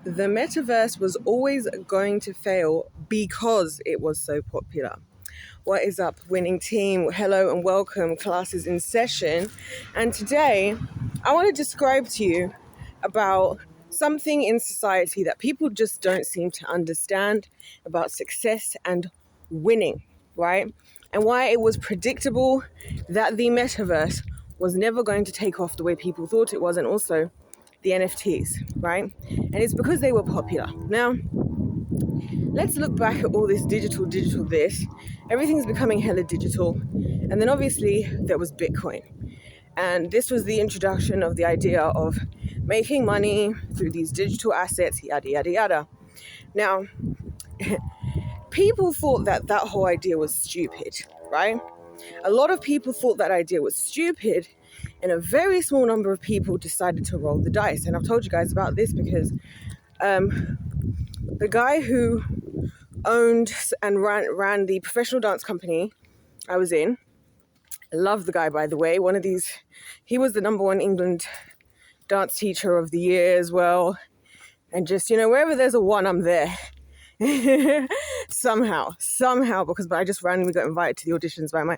The metaverse was always going to fail because it was so popular. What is up, winning team? Hello and welcome. Class is in session. And today, I want to describe to you about something in society that people just don't seem to understand about success and winning, right? And why it was predictable that the metaverse was never going to take off the way people thought it was, and also the NFTs, right? And it's because they were popular. Now, let's look back at all this digital this. Everything's becoming hella digital. And then obviously there was Bitcoin. And this was the introduction of the idea of making money through these digital assets, yada, yada, yada. Now, people thought that whole idea was stupid, right? A lot of people thought that idea was stupid, and a very small number of people decided to roll the dice. And I've told you guys about this because the guy who owned and ran the professional dance company I was in, I love the guy, by the way. He was the number one England dance teacher of the year as well. And just, wherever there's a one, I'm there. somehow, because I just randomly got invited to the auditions by one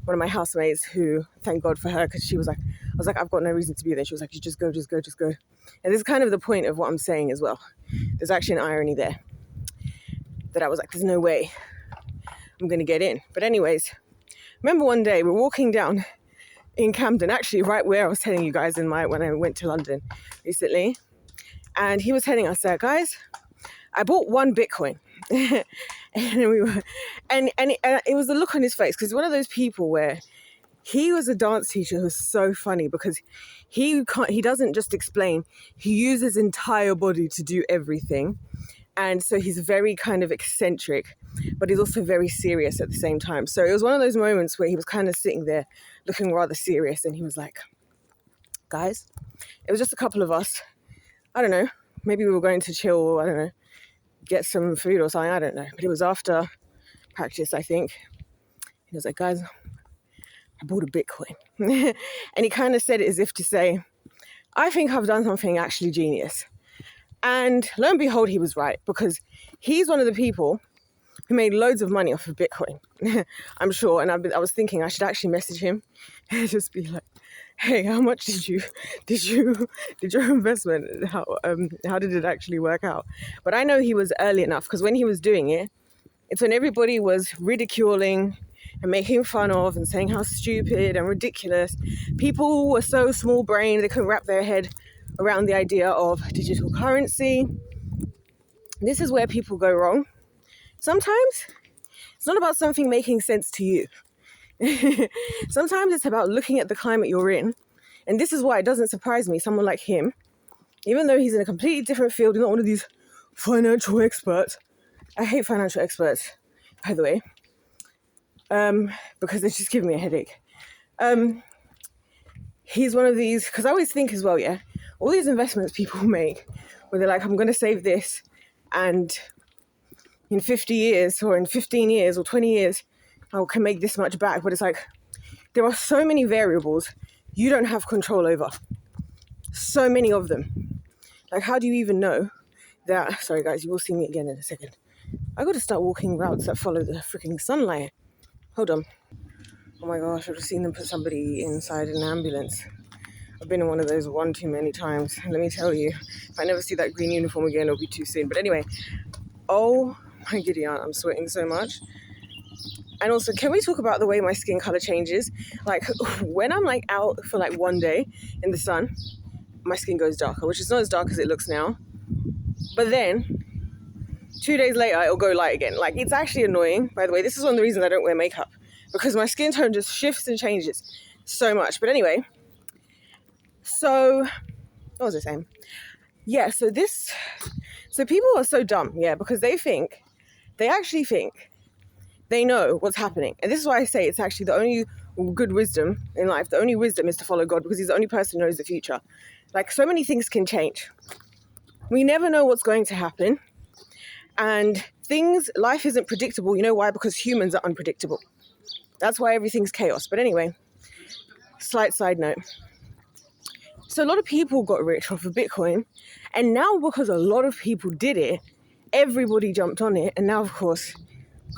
of my housemates, who, thank God for her, because she was like, I was like, I've got no reason to be there. She was like, you just go. And this is kind of the point of what I'm saying as well. There's actually an irony there, that I was like, there's no way I'm going to get in. But anyways, remember one day we're walking down in Camden, actually right where I was telling you guys when I went to London recently. And he was telling us that, guys, I bought 1 Bitcoin. and it was the look on his face, because one of those people where he was a dance teacher who's so funny, because he doesn't just explain, he uses his entire body to do everything. And so he's very kind of eccentric, but he's also very serious at the same time. So it was one of those moments where he was kind of sitting there looking rather serious, and he was like, guys, it was just a couple of us. I don't know, maybe we were going to chill, or I don't know, get some food or something, I don't know. But it was after practice, I think. He was like, guys, I bought a Bitcoin. And he kind of said it as if to say, I think I've done something actually genius. And lo and behold, he was right, because he's one of the people who made loads of money off of Bitcoin, I'm sure. And I was thinking I should actually message him and just be like, hey, how much did your investment, how did it actually work out? But I know he was early enough, because when he was doing it, it's when everybody was ridiculing and making fun of and saying how stupid and ridiculous. People were so small-brained, they couldn't wrap their head around the idea of digital currency. This is where people go wrong. Sometimes it's not about something making sense to you. Sometimes it's about looking at the climate you're in. And this is why it doesn't surprise me, someone like him, even though he's in a completely different field, he's not one of these financial experts. I hate financial experts, by the way, because they just give me a headache. He's one of these, because I always think as well, all these investments people make, where they're like, I'm going to save this, and in 50 years or in 15 years or 20 years, I can make this much back. But it's like, there are so many variables you don't have control over. So many of them. Like, how do you even know that? Sorry guys, you will see me again in a second. I got to start walking routes that follow the freaking sunlight. Hold on. Oh my gosh, I've just seen them put somebody inside an ambulance. I've been in one of those one too many times. And let me tell you, if I never see that green uniform again, it'll be too soon. But anyway, oh my giddy aunt, I'm sweating so much. And also, can we talk about the way my skin color changes? Like, when I'm like out for like one day in the sun, my skin goes darker, which is not as dark as it looks now. But then 2 days later, it'll go light again. Like, it's actually annoying. By the way, this is one of the reasons I don't wear makeup, because my skin tone just shifts and changes so much. But anyway, so what was I saying? Yeah, so people are so dumb, because they actually think they know what's happening. And this is why I say it's actually the only good wisdom in life. The only wisdom is to follow God, because he's the only person who knows the future. Like, so many things can change. We never know what's going to happen. And life isn't predictable. You know why? Because humans are unpredictable. That's why everything's chaos. But anyway, slight side note. So a lot of people got rich off of Bitcoin. And now because a lot of people did it, everybody jumped on it. And now, of course,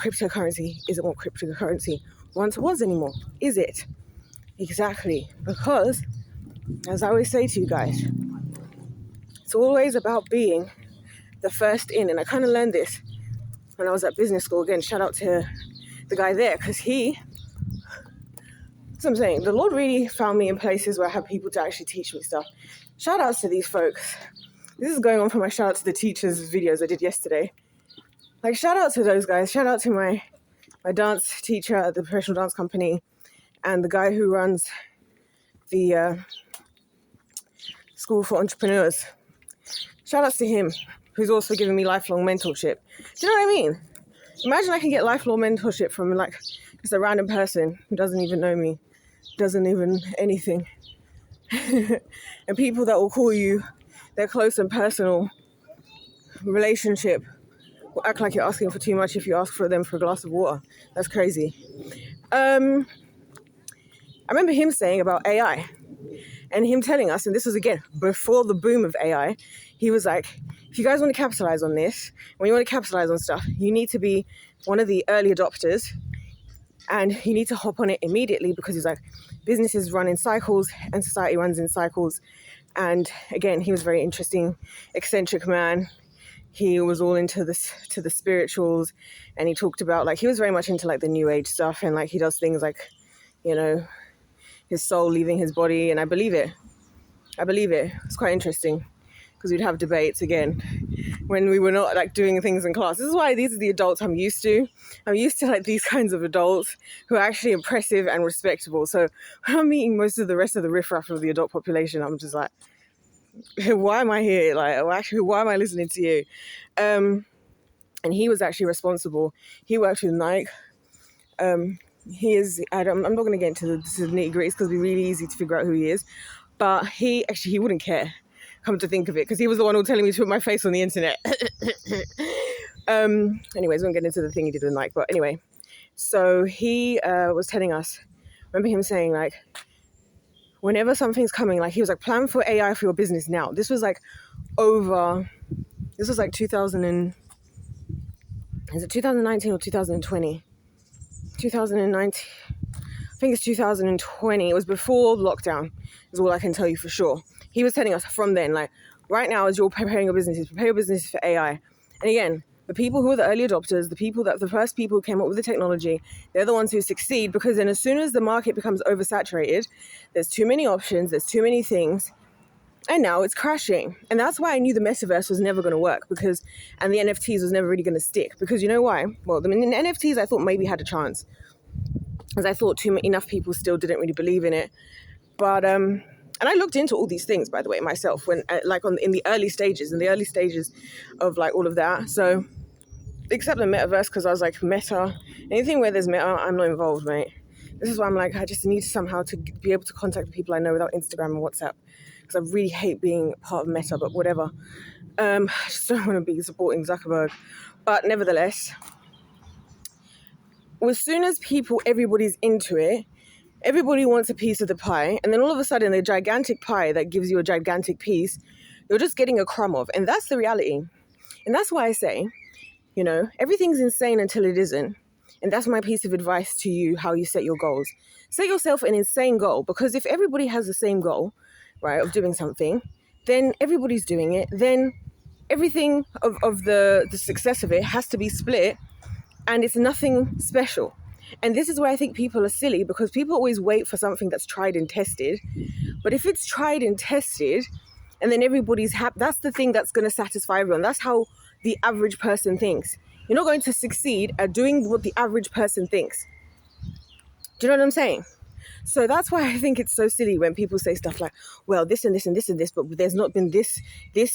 cryptocurrency isn't what cryptocurrency once was anymore, is it? Exactly. Because, as I always say to you guys, it's always about being the first in. And I kind of learned this when I was at business school. Again, shout out to the guy there, because that's what I'm saying. The Lord really found me in places where I have people to actually teach me stuff. Shout outs to these folks. This is going on for my shout out to the teachers videos I did yesterday. Like, shout out to those guys. Shout out to my dance teacher at the professional dance company and the guy who runs the school for entrepreneurs. Shout outs to him, who's also giving me lifelong mentorship. Do you know what I mean? Imagine I can get lifelong mentorship from like just a random person who doesn't even know me, doesn't even anything. And people that will call you their close and personal relationship will act like you're asking for too much if you ask for them for a glass of water. That's crazy. I remember him saying about AI and him telling us, and this was again before the boom of AI, he was like, if you guys want to capitalize on this, when you want to capitalize on stuff, you need to be one of the early adopters and you need to hop on it immediately, because he's like, businesses run in cycles and society runs in cycles. And again, he was a very interesting, eccentric man. He was all into this, to the spirituals, and he talked about like, he was very much into like the new age stuff, and like he does things like, you know, his soul leaving his body, and I believe it. It's quite interesting, because we'd have debates again when we were not like doing things in class. This is why these are the adults I'm used to. I'm used to like these kinds of adults who are actually impressive and respectable. So when I'm meeting most of the rest of the riffraff of the adult population, I'm just like, why am I here? Like, actually, why am I listening to you? And he was actually responsible. He worked with Nike. He is, I'm not going to get into the nitty gritty because it'd be really easy to figure out who he is. But he wouldn't care, come to think of it, because he was the one who was telling me to put my face on the internet. Anyways, we won't get into the thing he did with Nike. But anyway, so he was telling us, remember him saying like, whenever something's coming, like he was like, plan for AI for your business now. This was like 2019 or 2020? 2019. I think it's 2020. It was before lockdown, is all I can tell you for sure. He was telling us from then, like, right now as you're preparing your businesses, prepare your business for AI. And again, the people who are the early adopters, the first people who came up with the technology, they're the ones who succeed, because then as soon as the market becomes oversaturated, there's too many options, there's too many things, and now it's crashing. And that's why I knew the metaverse was never going to work, and the NFTs was never really going to stick, because you know why? Well, the NFTs I thought maybe had a chance, because I thought enough people still didn't really believe in it. But and I looked into all these things, by the way, myself, when in the early stages of like all of that. So except the metaverse, because I was like, meta, anything where there's meta, I'm not involved, mate. This is why I'm like, I just need somehow to be able to contact the people I know without Instagram and WhatsApp, because I really hate being part of meta, but whatever. I just don't want to be supporting Zuckerberg. But nevertheless, as soon as everybody's into it, everybody wants a piece of the pie, and then all of a sudden the gigantic pie that gives you a gigantic piece, you're just getting a crumb of. And that's the reality. And that's why I say, you know, everything's insane until it isn't. And that's my piece of advice to you, how you set your goals. Set yourself an insane goal, because if everybody has the same goal, right, of doing something, then everybody's doing it. Then everything of the success of it has to be split, and it's nothing special. And this is where I think people are silly, because people always wait for something that's tried and tested. But if it's tried and tested, and then everybody's happy, that's the thing that's going to satisfy everyone. That's how the average person thinks. You're not going to succeed at doing what the average person thinks. Do you know what I'm saying? So that's why I think it's so silly when people say stuff like, well, this and this and this and this, but there's not been this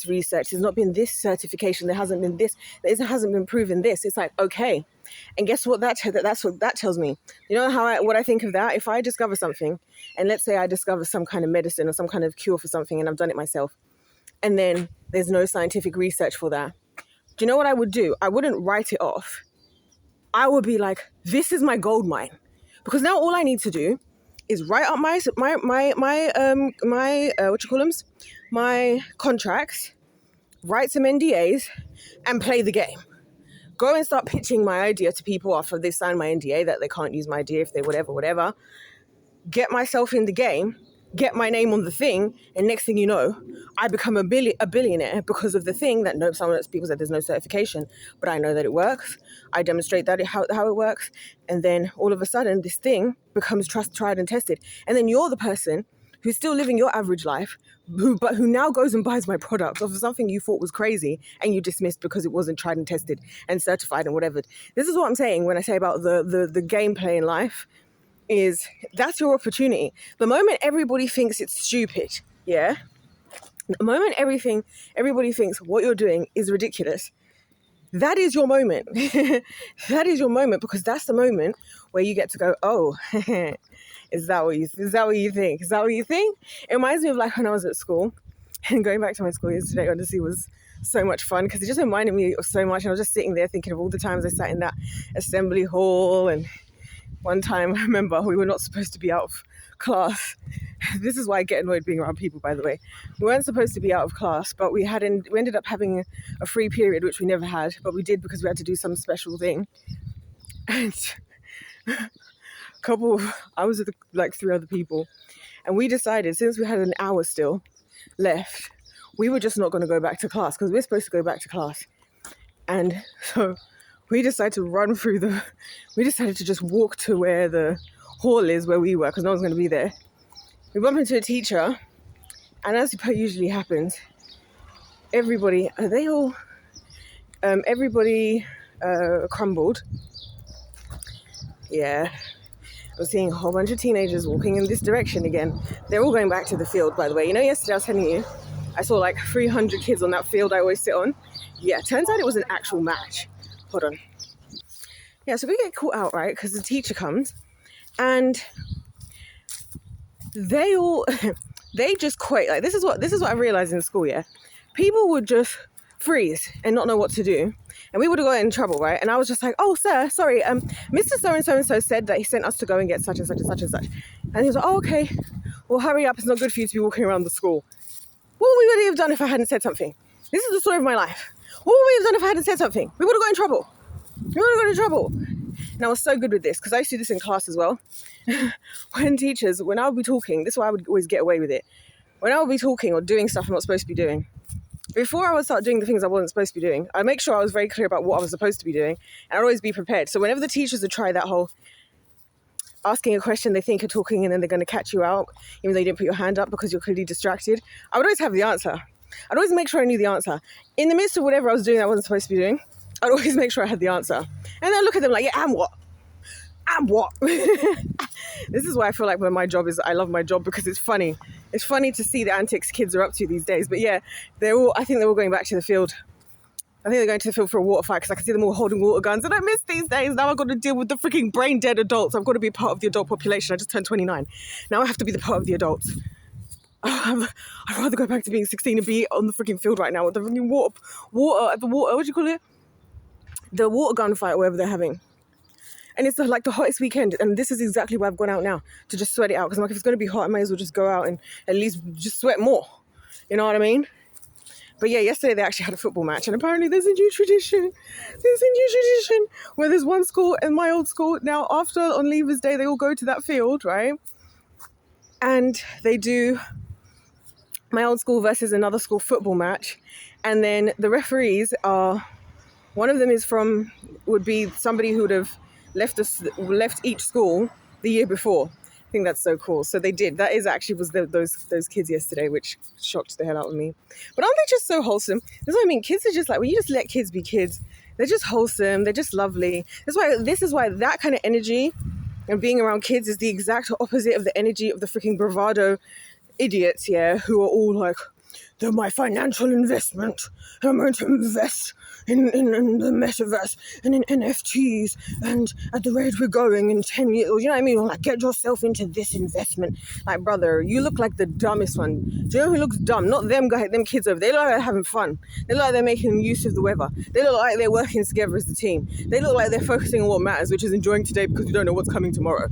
research, there's not been this certification, there hasn't been this, there hasn't been proven this. It's like, okay. And guess what that's what that tells me. You know what I think of that? If I discover something, and let's say I discover some kind of medicine or some kind of cure for something, and I've done it myself, and then there's no scientific research for that, do you know what I would do? I wouldn't write it off. I would be like, this is my gold mine. Because now all I need to do is write up my my contracts, write some NDAs, and play the game. Go and start pitching my idea to people after they sign my NDA that they can't use my idea if they whatever. Get myself in the game, get my name on the thing, and next thing you know, I become a billionaire because of the thing that people said there's no certification, but I know that it works. I demonstrate that how it works, and then all of a sudden this thing becomes tried and tested, and then you're the person who's still living your average life, who now goes and buys my product off of something you thought was crazy and you dismissed because it wasn't tried and tested and certified and whatever. This is what I'm saying when I say about the gameplay in life. Is that's your opportunity. The moment everybody thinks it's stupid, yeah? The moment everybody thinks what you're doing is ridiculous, that is your moment. That is your moment, because that's the moment where you get to go, oh, is that what you think? Is that what you think? It reminds me of like when I was at school, and going back to my school yesterday, honestly, was so much fun because it just reminded me of so much. And I was just sitting there thinking of all the times I sat in that assembly hall. And one time I remember we were not supposed to be out of class. This is why I get annoyed being around people, by the way. We weren't supposed to be out of class, but we ended up having a free period, which we never had, but we did because we had to do some special thing. And I was with like 3 other people, and we decided, since we had an hour still left, we were just not going to go back to class because we're supposed to go back to class. And so we decided to just walk to where the hall is where we were, because no one's going to be there. We bumped into a teacher, and as usually happens, everybody crumbled. Yeah. I was seeing a whole bunch of teenagers walking in this direction again. They're all going back to the field, by the way. You know, yesterday I was telling you, I saw like 300 kids on that field I always sit on. Yeah, turns out it was an actual match. Hold on. Yeah, so we get caught out, right? Because the teacher comes, and they just quit. Like, this is what I realized in school, yeah? People would just freeze and not know what to do. And we would have got in trouble, right? And I was just like, oh, sir, sorry, Mr. So-and-so said that he sent us to go and get such and such and such and such. And he was like, oh, okay, well, hurry up. It's not good for you to be walking around the school. What would we have done if I hadn't said something? This is the story of my life. What would we have done if I hadn't said something? We would have got in trouble. And I was so good with this, because I used to do this in class as well. When I would be talking, this is why I would always get away with it. When I would be talking or doing stuff I'm not supposed to be doing, before I would start doing the things I wasn't supposed to be doing, I'd make sure I was very clear about what I was supposed to be doing, and I'd always be prepared. So whenever the teachers would try that whole asking a question they think you're talking and then they're going to catch you out, even though you didn't put your hand up because you're clearly distracted, I would always have the answer. I'd always make sure I knew the answer. In the midst of whatever I was doing I wasn't supposed to be doing, I'd always make sure I had the answer. And then I'd look at them like, yeah, and what? This is why I feel like I love my job, because it's funny. It's funny to see the antics kids are up to these days. But yeah, I think they're all going back to the field. I think they're going to the field for a water fight, because I can see them all holding water guns. And I miss these days. Now I've got to deal with the freaking brain dead adults. I've got to be part of the adult population. I just turned 29. Now I have to be the part of the adults. I'd rather go back to being 16 and be on the freaking field right now with the freaking water, what do you call it? The water gun fight or whatever they're having. And it's like the hottest weekend. And this is exactly why I've gone out now, to just sweat it out. Because I'm like, if it's going to be hot, I might as well just go out and at least just sweat more. You know what I mean? But yeah, yesterday they actually had a football match. And apparently there's a new tradition. Where there's one school in my old school. Now, after on Leavers Day, they all go to that field, right? And they do my old school versus another school football match. And then the referees are, one of them would be somebody who would have left each school the year before. I think that's so cool. So they did. That was those kids yesterday, which shocked the hell out of me. But aren't they just so wholesome? That's what I mean. Kids are just like, when you just let kids be kids, they're just wholesome. They're just lovely. This is why that kind of energy and being around kids is the exact opposite of the energy of the freaking bravado idiots, yeah, who are all like, they're my financial investment. I'm going to invest in the metaverse and in NFTs, and at the rate we're going in 10 years, you know what I mean? Like, get yourself into this investment. Like, brother, you look like the dumbest one. Do you know who looks dumb? Not them guys, them kids over there. They look like they're having fun. They look like they're making use of the weather. They look like they're working together as a team. They look like they're focusing on what matters, which is enjoying today because we don't know what's coming tomorrow.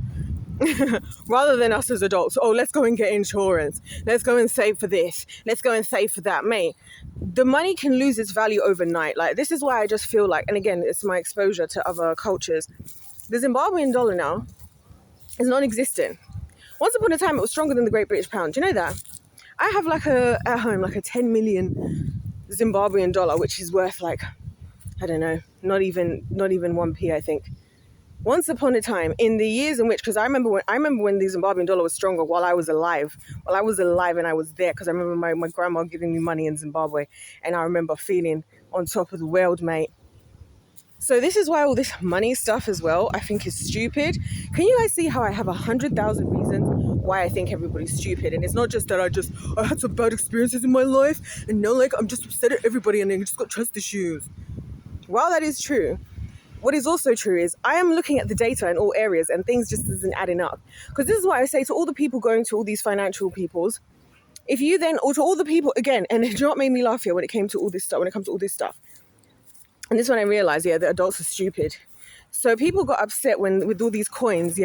Rather than us as adults, oh, let's go and get insurance. Let's go and save for this. Let's go and save for that. Mate, the money can lose its value overnight. Like, this is why I just feel like, and again, it's my exposure to other cultures. The Zimbabwean dollar now is non-existent. Once upon a time, it was stronger than the Great British Pound. Do you know that? I have at home, like a 10 million Zimbabwean dollar, which is worth like, I don't know, not even 1p, I think. Once upon a time, in the years in which, because I remember when the Zimbabwean dollar was stronger while I was alive. While I was alive and I was there, because I remember my grandma giving me money in Zimbabwe, and I remember feeling on top of the world, mate. So this is why all this money stuff as well, I think is stupid. Can you guys see how I have 100,000 reasons why I think everybody's stupid? And it's not just that I had some bad experiences in my life, and now like I'm just upset at everybody and I just got trust issues. While that is true, what is also true is I am looking at the data in all areas and things just isn't adding up. Because this is what I say to all the people going to all these financial peoples. If you then, or to all the people, again, and it's what made me laugh here when it comes to all this stuff. And this one I realized, the adults are stupid. So people got upset with all these coins,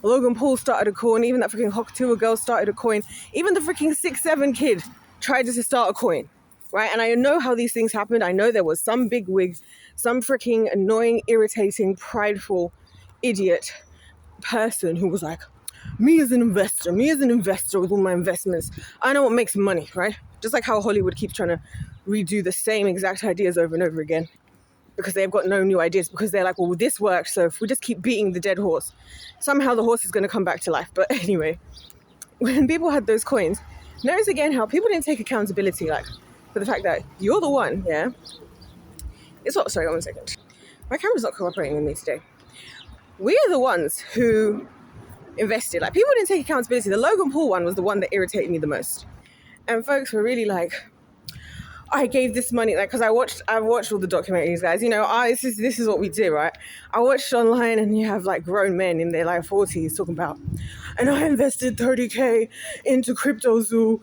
Logan Paul started a coin, even that freaking Hoktua girl started a coin, even the freaking 6'7" kid tried to start a coin, right? And I know how these things happened. I know there was some big wig, some freaking annoying, irritating, prideful, idiot person who was like, me as an investor with all my investments, I know what makes money, right? Just like how Hollywood keeps trying to redo the same exact ideas over and over again, because they've got no new ideas, because they're like, well, this works, so if we just keep beating the dead horse, somehow the horse is going to come back to life. But anyway, when people had those coins, notice again how people didn't take accountability, like, for the fact that you're the one, It's not, sorry, 1 second. My camera's not cooperating with me today. We're the ones who invested. Like, people didn't take accountability. The Logan Paul one was the one that irritated me the most. And folks were really like, I gave this money, like, because I watched all the documentaries, guys. This is what we do, right? I watched online, and you have like grown men in their like 40s talking about, and I invested 30K into crypto zoo,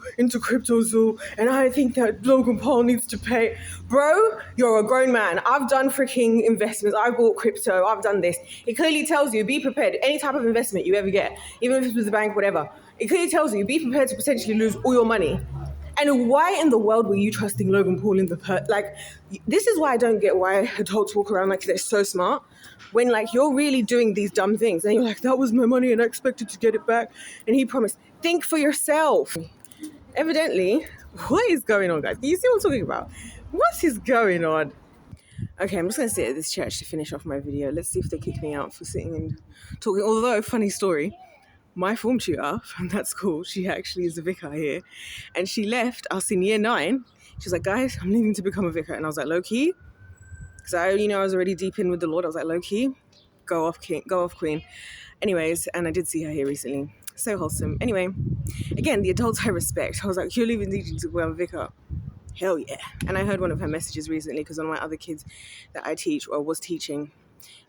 and I think that Logan Paul needs to pay. Bro, you're a grown man. I've done freaking investments. I bought crypto. I've done this. It clearly tells you, be prepared. Any type of investment you ever get, even if it's with the bank, whatever, it clearly tells you, be prepared to potentially lose all your money. And why in the world were you trusting Logan Paul in this is why I don't get why adults walk around like they're so smart, when like you're really doing these dumb things and you're like, that was my money and I expected to get it back and he promised. Think for yourself. Evidently, what is going on, guys? Do you see what I'm talking about? What is going on? Okay, I'm just going to sit at this church to finish off my video. Let's see if they kick me out for sitting and talking. Although, funny story, my form tutor from that school, she actually is a vicar here, and she left us in year 9. She's like, guys, I'm leaving to become a vicar. And I was like, low key, because I was already deep in with the Lord. I was like, low key, go off queen. Anyways, and I did see her here recently. So wholesome. Anyway, again, the adults I respect. I was like, you're leaving to become a vicar. Hell yeah. And I heard one of her messages recently, because one of my other kids that I teach or was teaching,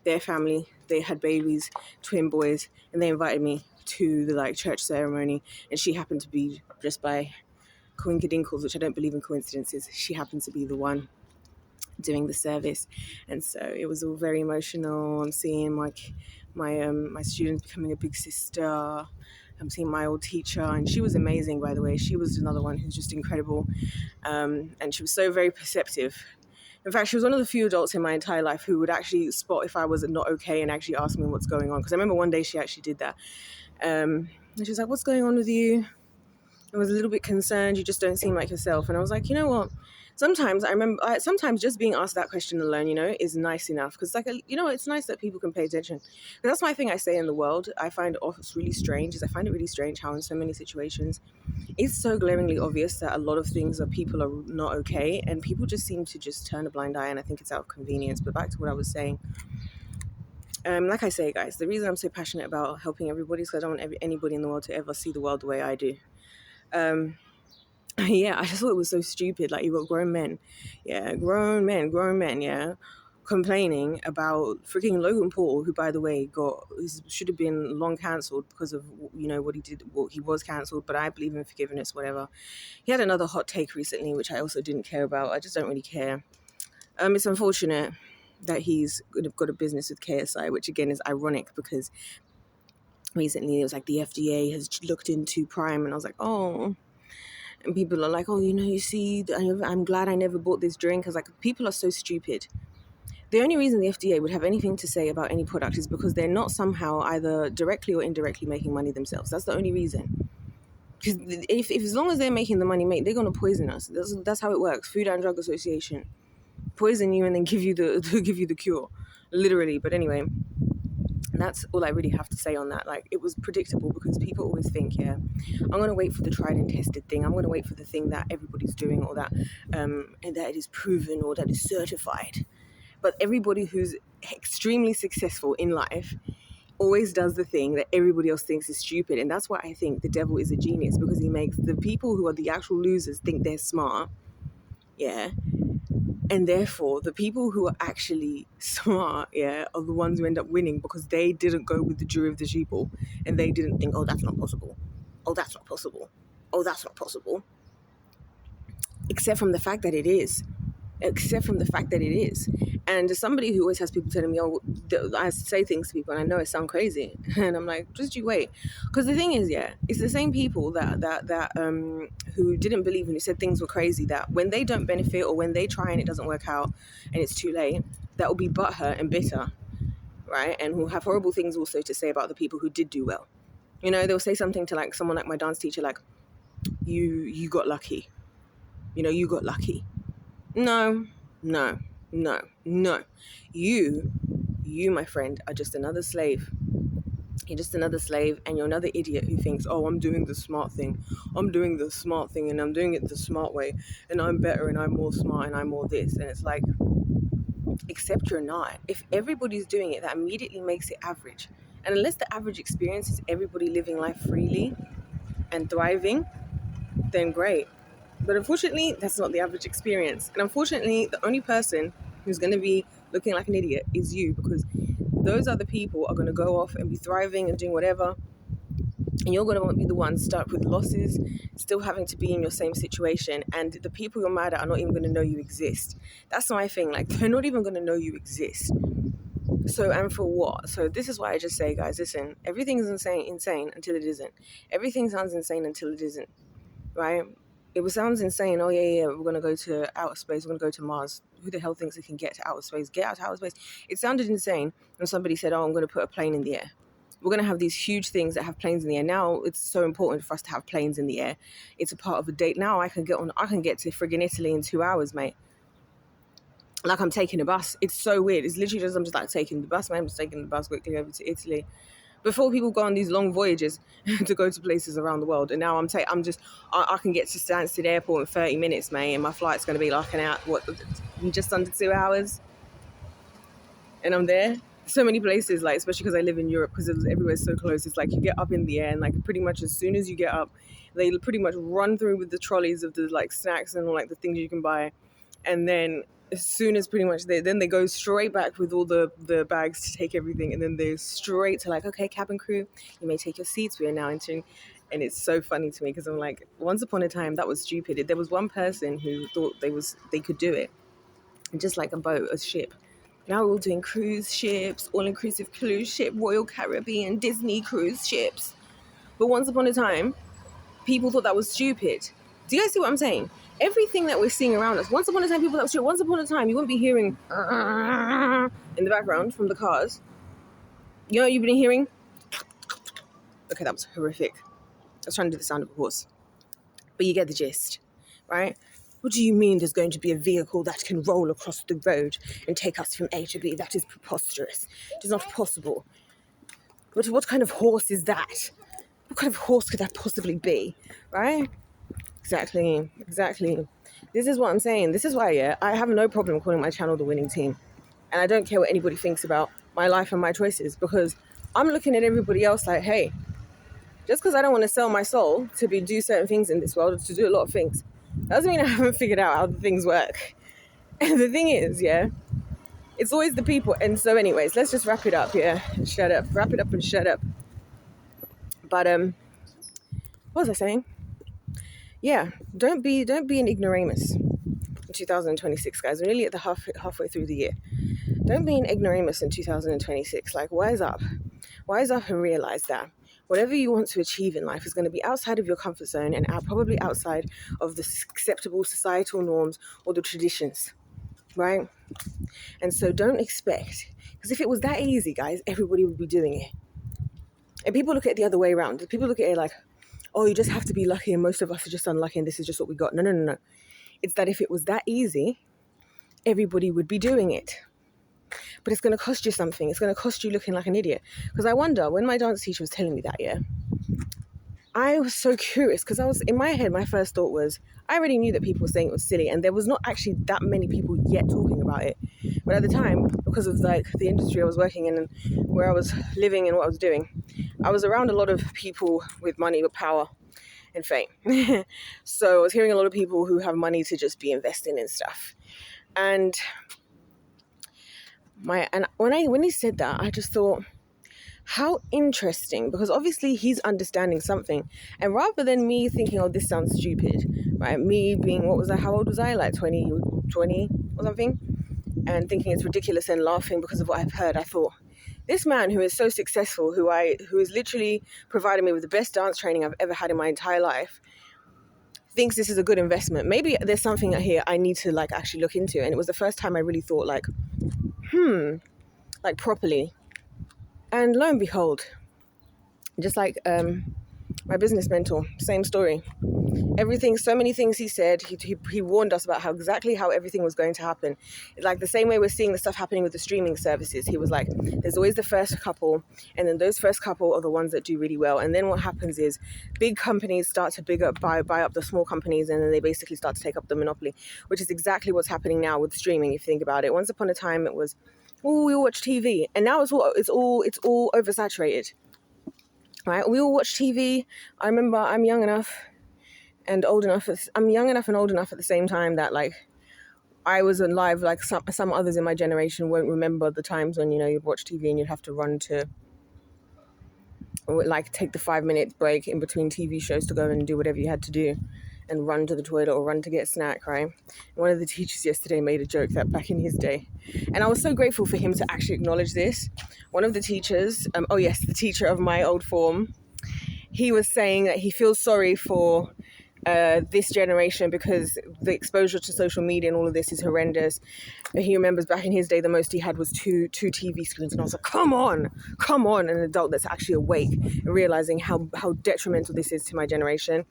their family, they had babies, twin boys, and they invited me to the church ceremony, and she happened to be, just by coinkadinkles, which I don't believe in coincidences, she happened to be the one doing the service. And so it was all very emotional. I'm seeing my students becoming a big sister. I'm seeing my old teacher, and she was amazing, by the way. She was another one who's just incredible, and she was so very perceptive. In fact, she was one of the few adults in my entire life who would actually spot if I was not okay and actually ask me what's going on. Because I remember one day she actually did that. And she was like, what's going on with you? I was a little bit concerned. You just don't seem like yourself. And I was like, you know what? Sometimes sometimes just being asked that question alone, is nice enough. Because it's nice that people can pay attention. And that's my thing I say in the world. I find it's really strange, is I find it really strange how in so many situations, it's so glaringly obvious that a lot of things people are not okay, and people just seem to just turn a blind eye, and I think it's out of convenience. But back to what I was saying. Like I say, guys, the reason I'm so passionate about helping everybody is because I don't want anybody in the world to ever see the world the way I do. I just thought it was so stupid. Like, you got grown men, complaining about freaking Logan Paul, who, by the way, should have been long cancelled because of what he did. Well, he was cancelled, but I believe in forgiveness, whatever. He had another hot take recently, which I also didn't care about. I just don't really care. It's unfortunate that he's got a business with KSI, which again is ironic, because recently. It was like the FDA has looked into Prime, and I was like, oh. And people are like, oh, you see, I'm glad I never bought this drink. I was like, people are so stupid. The only reason the FDA would have anything to say about any product is because they're not somehow either directly or indirectly making money themselves. That's the only reason. Because if as long as they're making the money, they're going to poison us. That's how it works. Food and Drug Association poison you and then give you the cure, literally. But anyway, that's all I really have to say on that. Like, it was predictable because people always think, yeah, I'm going to wait for the tried and tested thing. I'm going to wait for the thing that everybody's doing, or that and that it is proven or that is certified. But everybody who's extremely successful in life always does the thing that everybody else thinks is stupid. And that's why I think the devil is a genius, because he makes the people who are the actual losers think they're smart. Yeah. And therefore, the people who are actually smart, yeah, are the ones who end up winning because they didn't go with the jury of the sheeple, and they didn't think, oh, that's not possible. Oh, that's not possible. Oh, that's not possible. Except from the fact that it is. And as somebody who always has people telling me, oh, I say things to people and I know it sounds crazy, and I'm like, just you wait. Because the thing is, yeah, it's the same people that who didn't believe and who said things were crazy, that when they don't benefit or when they try and it doesn't work out and it's too late, that will be butthurt and bitter, right? And who have horrible things also to say about the people who did do well. They'll say something to like someone like my dance teacher, like, you got lucky. You got lucky. No. You, my friend, are just another slave. You're just another slave, and you're another idiot who thinks, oh, I'm doing the smart thing. I'm doing the smart thing, and I'm doing it the smart way, and I'm better, and I'm more smart, and I'm more this. And it's like, except you're not. If everybody's doing it, that immediately makes it average. And unless the average experience is everybody living life freely and thriving, then great. But unfortunately, that's not the average experience. And unfortunately, the only person who's going to be looking like an idiot is you, because those other people are going to go off and be thriving and doing whatever. And you're going to be the one stuck with losses, still having to be in your same situation. And the people you're mad at are not even going to know you exist. That's my thing. Like, they're not even going to know you exist. So, and for what? So this is why I just say, guys, listen, everything is insane until it isn't. Everything sounds insane until it isn't, right? It sounds insane. Oh, yeah, we're going to go to outer space. We're going to go to Mars. Who the hell thinks it can get to outer space? Get out to outer space. It sounded insane when somebody said, oh, I'm going to put a plane in the air. We're going to have these huge things that have planes in the air. Now it's so important for us to have planes in the air. It's a part of a date. Now I can get to friggin' Italy in 2 hours, mate. Like, I'm taking a bus. It's so weird. It's literally just, I'm just like taking the bus, man. I'm just taking the bus quickly over to Italy. Before, people go on these long voyages to go to places around the world, and now I can get to Stansted Airport in 30 minutes, mate, and my flight's going to be like just under 2 hours, and I'm there. So many places, like, especially because I live in Europe, because everywhere's so close. It's like you get up in the air, and like pretty much as soon as you get up, they pretty much run through with the trolleys of the like snacks and all like the things you can buy, and then as soon as pretty much they go straight back with all the bags to take everything, and then they're straight to like, okay, cabin crew, you may take your seats, we are now entering. And it's so funny to me because I'm like, once upon a time that was stupid. There was one person who thought they could do it, just like a ship. Now we're all doing cruise ships, all-inclusive cruise ship, Royal Caribbean, Disney cruise ships. But once upon a time, people thought that was stupid. Do you guys see what I'm saying? Everything that we're seeing around us, once upon a time, people that were stupid. Once upon a time, you wouldn't be hearing in the background from the cars. You know what you've been hearing? Okay, that was horrific. I was trying to do the sound of a horse. But you get the gist, right? What do you mean there's going to be a vehicle that can roll across the road and take us from A to B? That is preposterous. It is not possible. But what kind of horse is that? What kind of horse could that possibly be, right? Exactly. This is what I'm saying. This is why, yeah, I have no problem calling my channel The Winning Team. And I don't care what anybody thinks about my life and my choices, because I'm looking at everybody else like, hey, just because I don't want to sell my soul to do certain things in this world, to do a lot of things, doesn't mean I haven't figured out how the things work. And the thing is, yeah, it's always the people. And so anyways, let's just wrap it up, yeah, and shut up. Wrap it up and shut up. But what was I saying? Yeah, don't be an ignoramus in 2026, guys. We're nearly at the halfway through the year. Don't be an ignoramus in 2026. Like, wise up and realize that whatever you want to achieve in life is going to be outside of your comfort zone and probably outside of the acceptable societal norms or the traditions, right? And so don't expect, because if it was that easy, guys, everybody would be doing it. And people look at it the other way around. People look at it like, oh, you just have to be lucky and most of us are just unlucky and this is just what we got. No, no, no, no. It's that if it was that easy, everybody would be doing it. But it's going to cost you something. It's going to cost you looking like an idiot. Because I wonder, when my dance teacher was telling me that, I was so curious because I was, in my head, my first thought was, I already knew that people were saying it was silly and there was not actually that many people yet talking about it. But at the time, because of like the industry I was working in and where I was living and what I was doing, I was around a lot of people with money, with power and fame. So I was hearing a lot of people who have money to just be investing in stuff. And when he said that, I just thought, how interesting, because obviously he's understanding something. And rather than me thinking, oh, this sounds stupid, right? Me being, how old was I? Like 20 or something? And thinking it's ridiculous and laughing because of what I've heard. I thought, this man who is so successful, who is literally provided me with the best dance training I've ever had in my entire life, thinks this is a good investment. Maybe there's something here I need to like actually look into. And it was the first time I really thought like properly. And lo and behold, just like my business mentor, same story. Everything, so many things he said, he warned us about exactly how everything was going to happen. Like the same way we're seeing the stuff happening with the streaming services. He was like, there's always the first couple, and then those first couple are the ones that do really well. And then what happens is big companies start to buy up the small companies, and then they basically start to take up the monopoly, which is exactly what's happening now with streaming, if you think about it. Once upon a time it was, oh, we all watch TV, and now it's all oversaturated, right? We all watch TV. I remember I'm young enough and old enough at the same time that like I was alive. Like some others in my generation won't remember the times when you'd watch TV and you'd have to run to like take the 5-minute break in between TV shows to go and do whatever you had to do and run to the toilet or run to get a snack, right? One of the teachers yesterday made a joke that back in his day, and I was so grateful for him to actually acknowledge this. One of the teachers, the teacher of my old form, he was saying that he feels sorry for this generation because the exposure to social media and all of this is horrendous. But he remembers back in his day, the most he had was two TV screens. And I was like, come on, an adult that's actually awake and realizing how detrimental this is to my generation.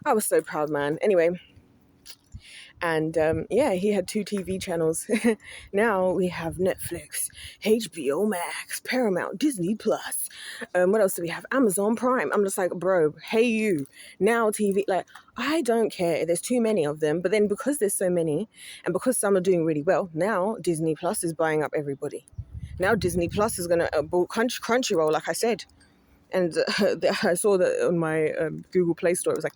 I was so proud, man. Anyway. And he had 2 TV channels. Now we have Netflix, HBO Max, Paramount, Disney Plus. What else do we have? Amazon Prime. I'm just like, bro, hey you. Now TV, like, I don't care. There's too many of them. But then because there's so many, and because some are doing really well, now Disney Plus is buying up everybody. Now Disney Plus is going to bought Crunchyroll, like I said. And I saw that on my Google Play Store. It was like,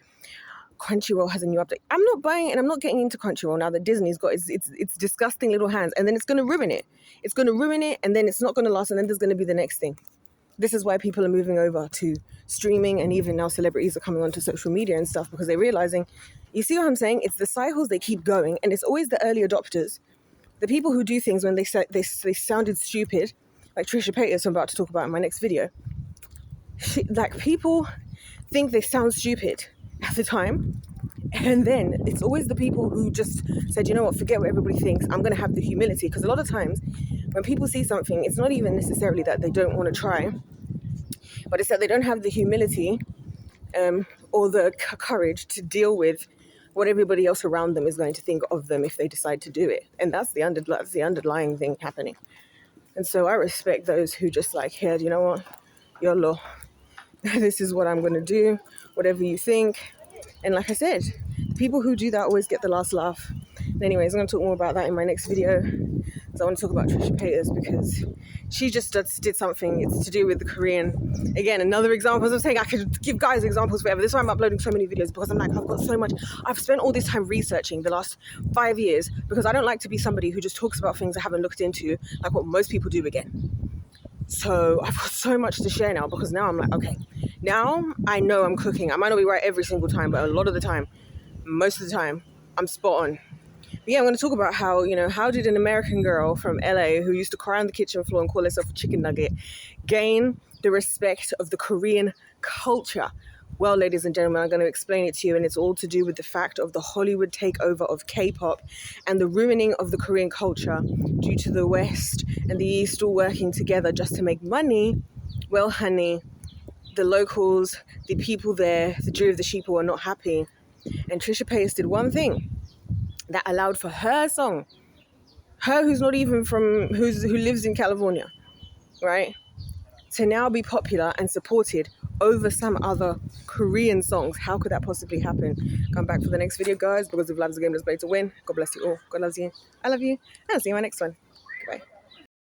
Crunchyroll has a new update. I'm not buying it and I'm not getting into Crunchyroll now that Disney's got its disgusting little hands, and then it's going to ruin it. It's going to ruin it, and then it's not going to last, and then there's going to be the next thing. This is why people are moving over to streaming, and even now celebrities are coming onto social media and stuff because they're realizing, you see what I'm saying? It's the cycles, they keep going, and it's always the early adopters, the people who do things when they sounded stupid, like Trisha Paytas, I'm about to talk about in my next video. People think they sound stupid at the time, and then it's always the people who just said, you know what, forget what everybody thinks, I'm going to have the humility. Because a lot of times when people see something, it's not even necessarily that they don't want to try, but it's that they don't have the humility or the courage to deal with what everybody else around them is going to think of them if they decide to do it. And that's the underlying thing happening. And so I respect those who just like, hey, you know what, YOLO, this is what I'm going to do, whatever you think. And like I said, the people who do that always get the last laugh. Anyways, I'm going to talk more about that in my next video. So I want to talk about Trisha Paytas because she just did something. It's to do with the Korean. Again, another example. As I'm saying, I could give guys examples forever. This is why I'm uploading so many videos, because I'm like, I've got so much. I've spent all this time researching the last 5 years because I don't like to be somebody who just talks about things I haven't looked into, like what most people do again. So I've got so much to share now because now I'm like, okay, now I know I'm cooking. I might not be right every single time, but a lot of the time, most of the time, I'm spot on. But yeah, I'm going to talk about how did an American girl from LA who used to cry on the kitchen floor and call herself a chicken nugget gain the respect of the Korean culture. Well, ladies and gentlemen, I'm going to explain it to you, and it's all to do with the fact of the Hollywood takeover of K-pop and the ruining of the Korean culture due to the West and the East all working together just to make money. Well, honey, the locals, the people there, the Jew of the sheeple are not happy. And Trisha Paytas did one thing that allowed for her song, her who's not even who lives in California, right, to now be popular and supported over some other Korean songs. How could that possibly happen? Come back for the next video, guys, because if love is a game, let's play to win. God bless you all. God loves you. I love you. And I'll see you in my next one. Goodbye.